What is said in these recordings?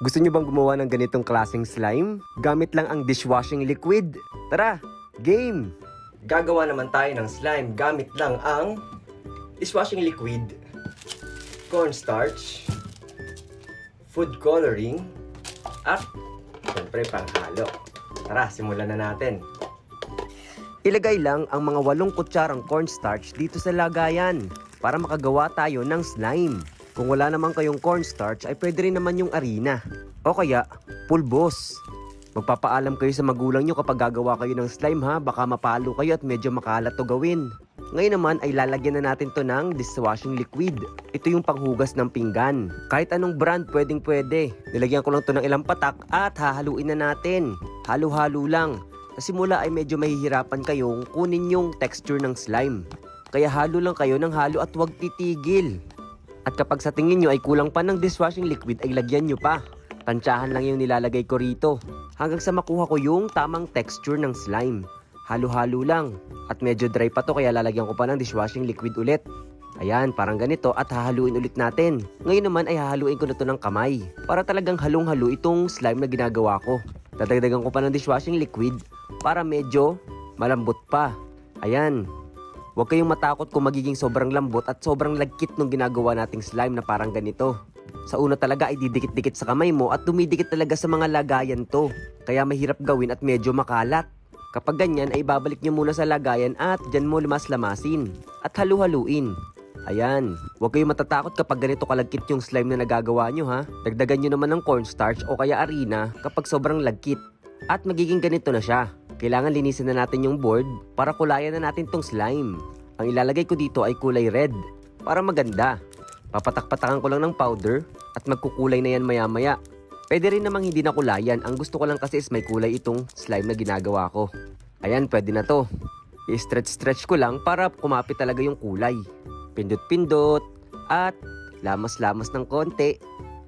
Gusto nyo bang gumawa ng ganitong klaseng slime? Gamit lang ang dishwashing liquid. Tara, game! Gagawa naman tayo ng slime gamit lang ang dishwashing liquid, cornstarch, food coloring, at siyempre panghalo. Tara, simulan na natin. Ilagay lang ang mga 8 kutsarang cornstarch dito sa lagayan para makagawa tayo ng slime. Kung wala naman kayong cornstarch ay pwede rin naman yung harina o kaya pulbos. Magpapaalam kayo sa magulang nyo kapag gagawa kayo ng slime ha, baka mapalo kayo at medyo makalat to gawin. Ngayon naman ay lalagyan na natin to ng dishwashing liquid. Ito yung panghugas ng pinggan. Kahit anong brand pwedeng pwede. Nilagyan ko lang to ng ilang patak at hahaluin na natin. Halo-halo lang. Sa simula ay medyo mahihirapan kayong kunin yung texture ng slime. Kaya halo lang kayo ng halo at huwag titigil. At kapag sa tingin nyo ay kulang pa ng dishwashing liquid ay lagyan nyo pa. Tansyahan lang yung nilalagay ko rito. Hanggang sa makuha ko yung tamang texture ng slime. Halo-halo lang. At medyo dry pa to kaya lalagyan ko pa ng dishwashing liquid ulit. Ayan, parang ganito at hahaluin ulit natin. Ngayon naman ay hahaluin ko na to ng kamay. Para talagang halong-halo itong slime na ginagawa ko. Dadagdagan ko pa ng dishwashing liquid para medyo malambot pa. Ayan. Huwag kayong matakot kung magiging sobrang lambot at sobrang lagkit nung ginagawa nating slime na parang ganito. Sa una talaga ay didikit-dikit sa kamay mo at dumidikit talaga sa mga lagayan to. Kaya mahirap gawin at medyo makalat. Kapag ganyan ay babalik nyo muna sa lagayan at dyan mo lamas-lamasin. At halu-haluin. Ayan. Huwag kayong matatakot kapag ganito kalagkit yung slime na nagagawa nyo ha. Dagdagan nyo naman ng cornstarch o kaya harina kapag sobrang lagkit. At magiging ganito na siya. Kailangan linisin na natin yung board para kulayan na natin tong slime. Ang ilalagay ko dito ay kulay red para maganda. Papatak-patakan ko lang ng powder at magkukulay na yan maya-maya. Pwede rin namang hindi na kulayan. Ang gusto ko lang kasi is may kulay itong slime na ginagawa ko. Ayan, pwede na to. I-stretch-stretch ko lang para kumapit talaga yung kulay. Pindot-pindot at lamas-lamas ng konti.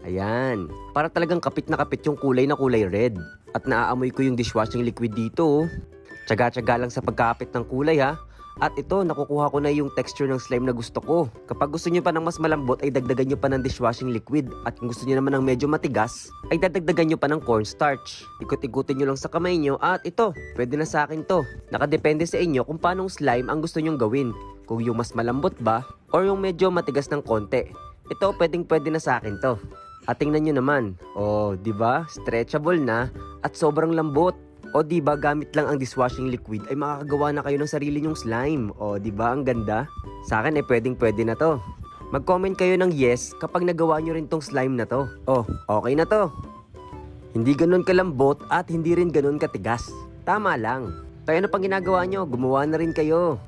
Ayan. Para talagang kapit na kapit yung kulay na kulay red. At naaamoy ko yung dishwashing liquid dito. Tsaga-tsaga lang sa pagkapit ng kulay ha. At ito, nakukuha ko na yung texture ng slime na gusto ko. Kapag gusto nyo pa ng mas malambot ay dagdagan nyo pa ng dishwashing liquid. At kung gusto nyo naman ng medyo matigas ay dadagdagan nyo pa ng cornstarch. Ikot-ikutin nyo lang sa kamay nyo at ito, pwede na sa akin to. Nakadepende sa inyo kung paanong slime ang gusto nyong gawin. Kung yung mas malambot ba or yung medyo matigas ng konti. Ito, pwede na sa akin to. At tingnan nyo naman, di ba? Stretchable na at sobrang lambot. Di ba gamit lang ang dishwashing liquid ay makakagawa na kayo ng sarili nyong slime. Di ba ang ganda? Sa akin ay pwede na to. Mag-comment kayo ng yes kapag nagawa nyo rin tong slime na to. Okay na to. Hindi ganun kalambot at hindi rin ganun katigas. Tama lang. Kaya ano pang ginagawa nyo? Gumawa na rin kayo.